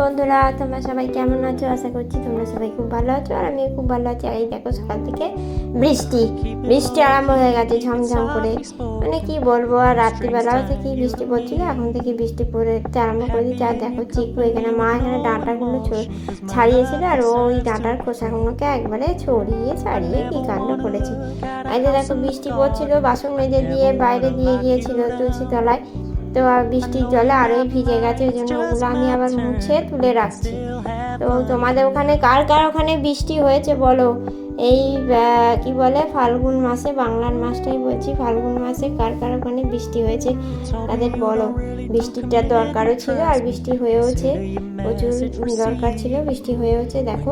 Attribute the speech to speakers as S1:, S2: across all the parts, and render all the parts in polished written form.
S1: বন্ধুরা, তোমরা সবাই কেমন আছো? আশা করছি তোমরা সবাই খুব ভালো আছো, আর আমি খুব ভালো আছি। আর এই দেখো, সকাল থেকে বৃষ্টি আরম্ভ হয়ে গেছে ঝমঝম করে। মানে কি বলবো, আর রাত্রিবেলাও থেকে বৃষ্টি পড়ছিল, এখন থেকে বৃষ্টি পড়তে আরম্ভ করে দিচ্ছে। আর দেখো চিকু এখানে, মা এখানে ডাঁটাগুলো ছাড়িয়েছিল, আর ওই ডাঁটার খোসাগুলোকে একবারে ছাড়িয়ে কি কাণ্ড করেছে। আর যে দেখো বৃষ্টি পড়ছিল, বাসন মেজে দিয়ে বাইরে দিয়ে গিয়েছিল তুলসী তলায়, তো বৃষ্টির জলে আরোই ভিজে গেছে, ওই জন্য ওগুলো আমি আবার মুছে তুলে রাখছি। তো তোমাদের ওখানে কার ওখানে বৃষ্টি হয়েছে বলো? এই কি বলে ফাল্গুন মাসে, বাংলার মাসটাই বলছি, ফাল্গুন মাসে কার ওখানে বৃষ্টি হয়েছে তাদের বলো। বৃষ্টিটা দরকারও ছিল, আর বৃষ্টি হয়েওছে, প্রচুর দরকার ছিল, বৃষ্টি হয়েওছে। দেখো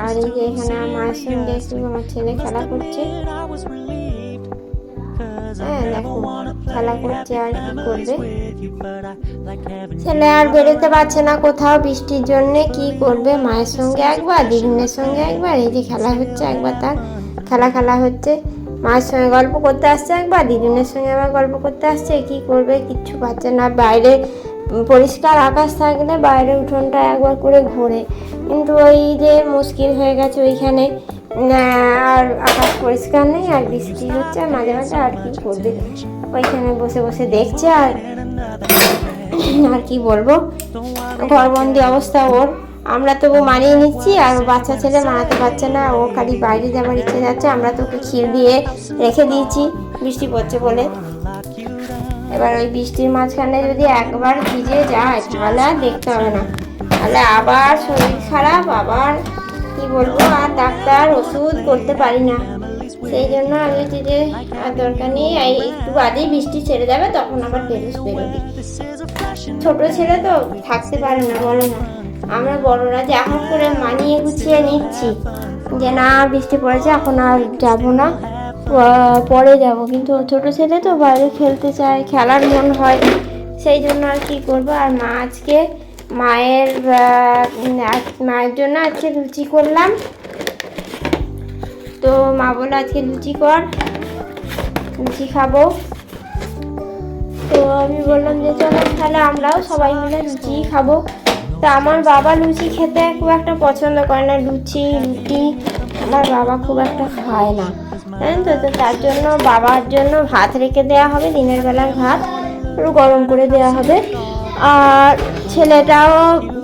S1: আর এই যে এখানে আমার সঙ্গে একটু আমার ছেলে খেলা করছে। হ্যাঁ দেখো খেলা করছে, আর কি করবে, ছেলে আর বেরোতে পারছে না কোথাও বৃষ্টির জন্যে। কি করবে, মায়ের সঙ্গে একবার, দিদিনের সঙ্গে একবার, এই যে খেলা হচ্ছে, একবার তার খেলা হচ্ছে, মায়ের সঙ্গে গল্প করতে আসছে, একবার দিদিনের সঙ্গে আবার গল্প করতে আসছে। কি করবে, কিচ্ছু পাচ্ছে না। বাইরে পরিষ্কার আকাশ থাকলে বাইরে উঠোনটা একবার করে ঘোরে, কিন্তু ওই যে মুশকিল হয়ে গেছে ওইখানে, আর আকাশ পরিষ্কার নেই, আর বৃষ্টি হচ্ছে মাঝে মাঝে। আর কি করবে, ওইখানে বসে বসে দেখছে, আর কি বলবো, ঘরবন্দি অবস্থা ওর। আমরা তবু মানিয়ে নিচ্ছি, আর বাচ্চা ছেলে মানাতে পারছে না, ও খালি বাইরে যাবার ইচ্ছে যাচ্ছে। আমরা তো ওকে ক্ষীর দিয়ে রেখে দিয়েছি বৃষ্টি পড়ছে বলে। এবার ওই বৃষ্টির মাঝখানে যদি একবার ভিজে যায় তাহলে আর দেখতে হবে না, তাহলে আবার শরীর খারাপ, আবার কি বলবো, আর ডাক্তার ওষুধ করতে পারি না। সেই জন্য আমি যে আর দরকার নেই, একটু বাদেই বৃষ্টি ছেড়ে যাবে, তখন আবার বেরোবি। ছোট ছেলে তো থাকতে পারে না, বলো না। আমরা বড়রা যে এখন করে মানিয়ে গুছিয়ে নিচ্ছি যে না বৃষ্টি পড়েছে, এখন আর যাবো না, পরে যাব, কিন্তু ছোট ছেলে তো বাইরে খেলতে চায়, খেলার মন হয়, সেই জন্য আর কি করবো। আর মা আজকে মায়ের জন্য আজকে লুচি করলাম, তো মা বললো আজকে লুচি কর, লুচি খাবো। তো আমি বললাম যে চলো তাহলে আমরাও সবাই মিলে লুচি খাবো। তা আমার বাবা লুচি খেতে খুব একটা পছন্দ করে না, রুটি আমার বাবা খুব একটা খায় না, জানেন তো। তো তার জন্য বাবার জন্য ভাত রেখে দেওয়া হবে, দিনের বেলার ভাত একটু গরম করে দেওয়া হবে, আর ছেলেটাও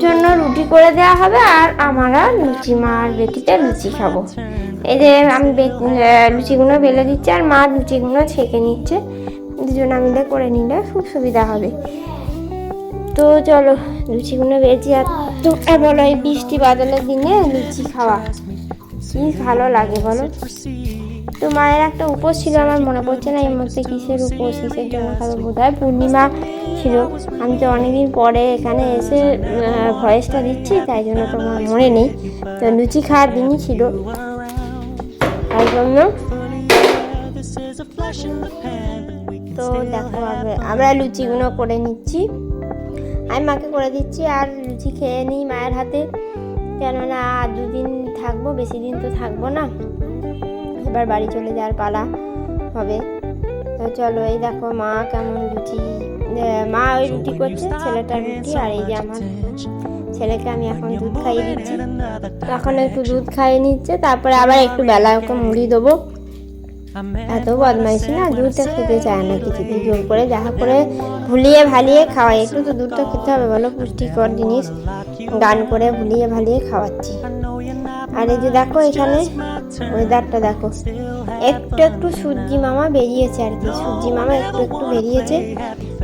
S1: জন্য রুটি করে দেওয়া হবে, আর আমরা লুচি, মার বেটিতে লুচি খাবো। এই যে আমি লুচিগুলো বেলে দিচ্ছি, আর মা লুচিগুলো ছেঁকে নিচ্ছে, দুজনে মিলে করে নিলে খুব সুবিধা হবে। তো চলো লুচিগুলো বেজে, আর তো বলো এই বৃষ্টি বাদলের দিনে লুচি খাওয়া কি ভালো লাগে বলো। তো মায়ের একটা উপোস ছিল, আমার মনে পড়ছে না এর মধ্যে কিসের উপোস, কিসের জন্য খাবো, বোধহয় পূর্ণিমা ছিল। আমি তো অনেকদিন পরে এখানে এসে ভয়েসটা দিচ্ছি, তাই জন্য তোমার মনে নেই। তো লুচি খাওয়ার দিনই ছিল, তাই জন্য। তো দেখো আমরা লুচিগুলো করে নিচ্ছি, আমি মাকে করে দিচ্ছি, আর লুচি খেয়ে নিই মায়ের হাতে, কেননা আর 2 দিন থাকবো, বেশি দিন তো থাকবো না, এবার বাড়ি চলে যাওয়ার পালা হবে। তো চলো এই দেখো মা কেমন মা ওই রুটি করছে, ছেলেটার রুটি, আর এই যে আমার ছেলেকে আমি এখন দুধ খাইয়ে দিচ্ছি, এখন একটু দুধ খাইয়ে নিচ্ছে, তারপরে আবার একটু বেলায় ওকে মুড়ি দেবো। এত বদমাইশি না, দুধটা খেতে চায় না, কিছুদিন জোর করে যাহা করে ভুলিয়ে ভালিয়ে খাওয়াই, একটু তো দুধটা খেতে হবে বলো, পুষ্টিকর জিনিস, গান করে ভুলিয়ে ভালিয়ে খাওয়াচ্ছি। আর এই যে দেখো এখানে ওয়েদারটা দেখো, একটু সূর্যি মামা বেরিয়েছে, আর কি সূর্যি মামা একটু বেরিয়েছে,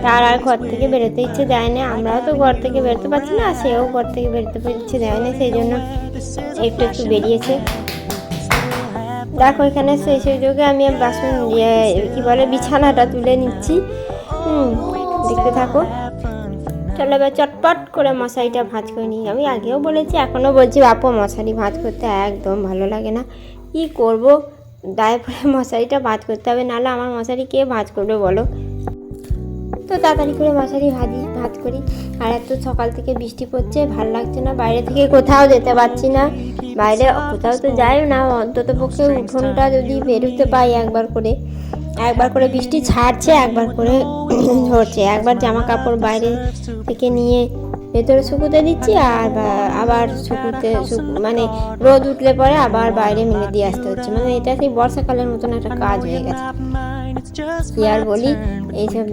S1: তার আর ঘর থেকে বেরোতে ইচ্ছে দেয় না, আমরাও তো ঘর থেকে বেরোতে পারছি না, সেও ঘর থেকে বেরোতে ইচ্ছে দেয় না, সেই জন্য একটু বেরিয়েছে। দেখো এখানে সেই সুযোগে আমি বাসন কি বলে বিছানাটা তুলে নিচ্ছি, দেখতে থাকো। চলো এবার চটপট করে মশারিটা ভাঁজ করে নিই। আমি আগেও বলেছি, এখনও বলছি, বাপু মশারি ভাঁজ করতে একদম ভালো লাগে না, কি করব, গায়ে পরে মশারিটা ভাঁজ করতে হবে, নাহলে আমার মশারি কে ভাঁজ করবে বলো। তো তাড়াতাড়ি করে মশারি ভাঁজ করি। আর এত সকাল থেকে বৃষ্টি পড়ছে, ভালো লাগছে না, বাইরে থেকে কোথাও যেতে পারছি না, বাইরে কোথাও তো যাই না, অন্তত পক্ষে উঠোনটা যদি বেরোতে পাই একবার করে বৃষ্টি ছাড়ছে, একবার করে ঝরছে, একবার জামা কাপড় বাইরে থেকে নিয়ে ভেতরে শুকুতে দিচ্ছি আর আবার মানে রোদ উঠলে পরে আবার বাইরে মেলে দিয়ে আসতে হচ্ছে। মানে এটা সেই বর্ষাকালের মতন একটা কাজ হয়ে গেছে। কি আর বলি, এইসব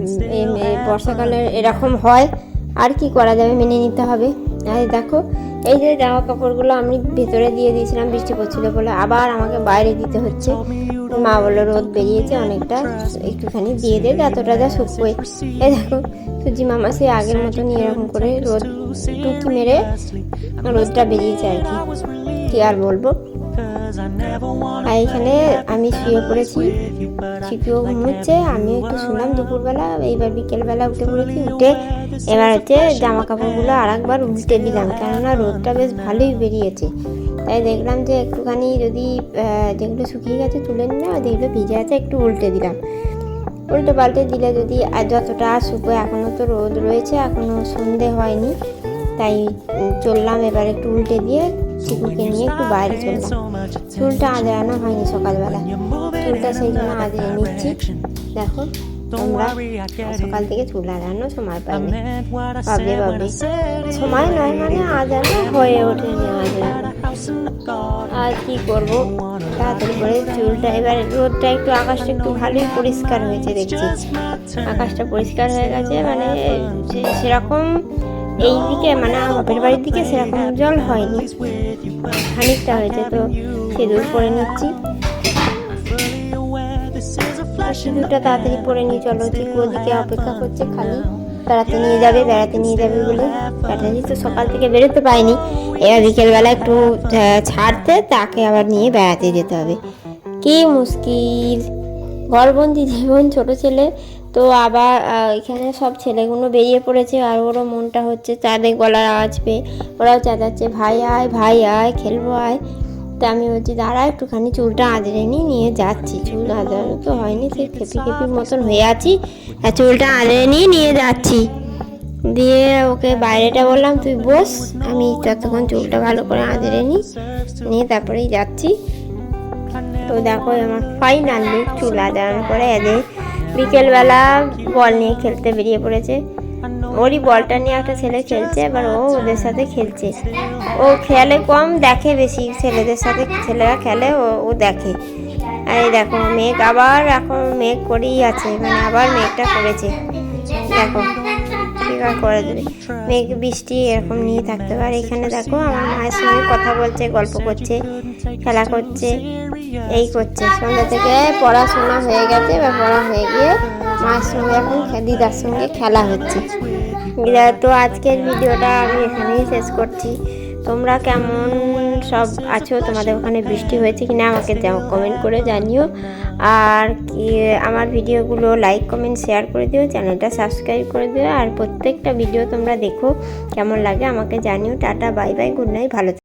S1: বর্ষাকালে এরকম হয়, আর কি করা যাবে, মেনে নিতে হবে। আর দেখো এই যে জামা কাপড়গুলো আমি ভেতরে দিয়ে দিয়েছিলাম বৃষ্টি পড়ছিল বলে, আবার আমাকে বাইরে দিতে হচ্ছে। মা বললো রোদ বেরিয়েছে অনেকটা, একটুখানি দিয়ে দে, যতটা যা শুকোয়। এই দেখো সুজি মামা সে আগের মতনই এরকম করে রোদ টুকি মেরে রোদটা বেরিয়েছে আর কি আর বলবো। আর এখানে আমি শুয়ে পড়েছি, শিপিও ঘুমোচ্ছে, আমিও একটু শুনলাম দুপুরবেলা। এইবার বিকেলবেলা উঠে পড়েছি, উঠে এবার হচ্ছে জামা কাপড়গুলো আর একবার উল্টে দিলাম, কেননা রোদটা বেশ ভালোই বেরিয়েছে। তাই দেখলাম যে একটুখানি যদি যেগুলো শুকিয়ে গেছে তুলে নিলাম, আর যেগুলো ভিজে আছে একটু উল্টে দিলাম। উল্টে পাল্টে দিলে যদি যতটা শুকোয়, এখনও তো রোদ রয়েছে, এখনও সন্ধে হয়নি, তাই চললাম এবার একটু উল্টে দিয়ে চিকুকে নিয়ে একটু বাইরে চললাম। চুলটা আঁচড়ানো হয়নি সকালবেলা, চুলটা সেই জন্য আঁচড়ে নিচ্ছি। দেখো তোমরা সকাল থেকে চুল আঁচড়ানো সময় পাইনি, বাবরে সময় নয়, মানে আঁচড়ানো হয়ে ওঠেনি আঁচড়ানো। আর কি করবো, তাড়াতাড়ি করে চুলটা, এবার রোদটা একটু, আকাশটা একটু ভালোই পরিষ্কার হয়েছে দেখছি, আকাশটা পরিষ্কার হয়ে গেছে। মানে সেরকম এইদিকে মানে আমার বাপের বাড়ির দিকে সেরকম জল হয়নি, খানিকটা হয়েছে। তো সিঁদুর পরে নিচ্ছি, সিঁদুরটা তাড়াতাড়ি পরে নিয়ে চলো। চিকু ওদিকে অপেক্ষা করছে, খালি বেড়াতে নিয়ে যাবে বলে। ব্যাটারি তো সকাল থেকে বেরোতে পাইনি, এবার বিকেলবেলা একটু ছাড়তে তাকে আবার নিয়ে বেড়াতে যেতে হবে। কি মুশকিল, ঘরবন্দি জীবন, ছোট ছেলে তো। আবার এখানে সব ছেলেগুলো বেরিয়ে পড়েছে, আর ওরও মনটা হচ্ছে তাদের গলার আওয়াজ পেয়ে, ওরাও চেঁচাচ্ছে ভাই আয় খেলবো আয়। তা আমি বলছি দাঁড়া একটুখানি চুলটা আঁচড়ে নিয়ে যাচ্ছি। চুল আঁচড়ানো তো হয়নি, সেই খেপির মতন হয়ে আছি, আর চুলটা আঁচড়ে নিয়ে যাচ্ছি। দিয়ে ওকে বাইরেটা বললাম তুই বস, আমি ততক্ষণ চুলটা ভালো করে আঁচড়ে নিয়ে তারপরেই যাচ্ছি। তো দেখো আমার ফাইনাল লুক, চুল আঁচড়ানোর পরে এদের বিকেলবেলা বল নিয়ে খেলতে বেরিয়ে পড়েছে। ওরই বলটা নিয়ে একটা ছেলে খেলছে, এবার ও ওদের সাথে খেলছে। ও খেলে কম, দেখে বেশি, ছেলেদের সাথে ছেলেরা খেলে ও দেখে। আর এই দেখো মেঘ, আবার এখন মেঘ করেই আছে, মানে আবার মেঘটা করেছে। দেখো ঠিক করে দেবে মেঘ, বৃষ্টি এরকম নিয়ে থাকতে পারে। এখানে দেখো আমার মায়ের সঙ্গে কথা বলছে, গল্প করছে, খেলা করছে, এই করছে। সন্ধ্যা থেকে পড়াশোনা হয়ে গেছে, এবার পড়া হয়ে গিয়ে মায়ের সঙ্গে এখন দিদার সঙ্গে খেলা হচ্ছে। তো আজকের ভিডিওটা আমি এখানেই শেষ করছি। তোমরা কেমন সব আছো, তোমাদের ওখানে বৃষ্টি হয়েছে কিনা আমাকে কমেন্ট করে জানিও। আর কি আমার ভিডিওগুলো লাইক কমেন্ট শেয়ার করে দিও, চ্যানেলটা সাবস্ক্রাইব করে দিও। আর প্রত্যেকটা ভিডিও তোমরা দেখো, কেমন লাগে আমাকে জানিও। Tata bye bye, good night, ভালো।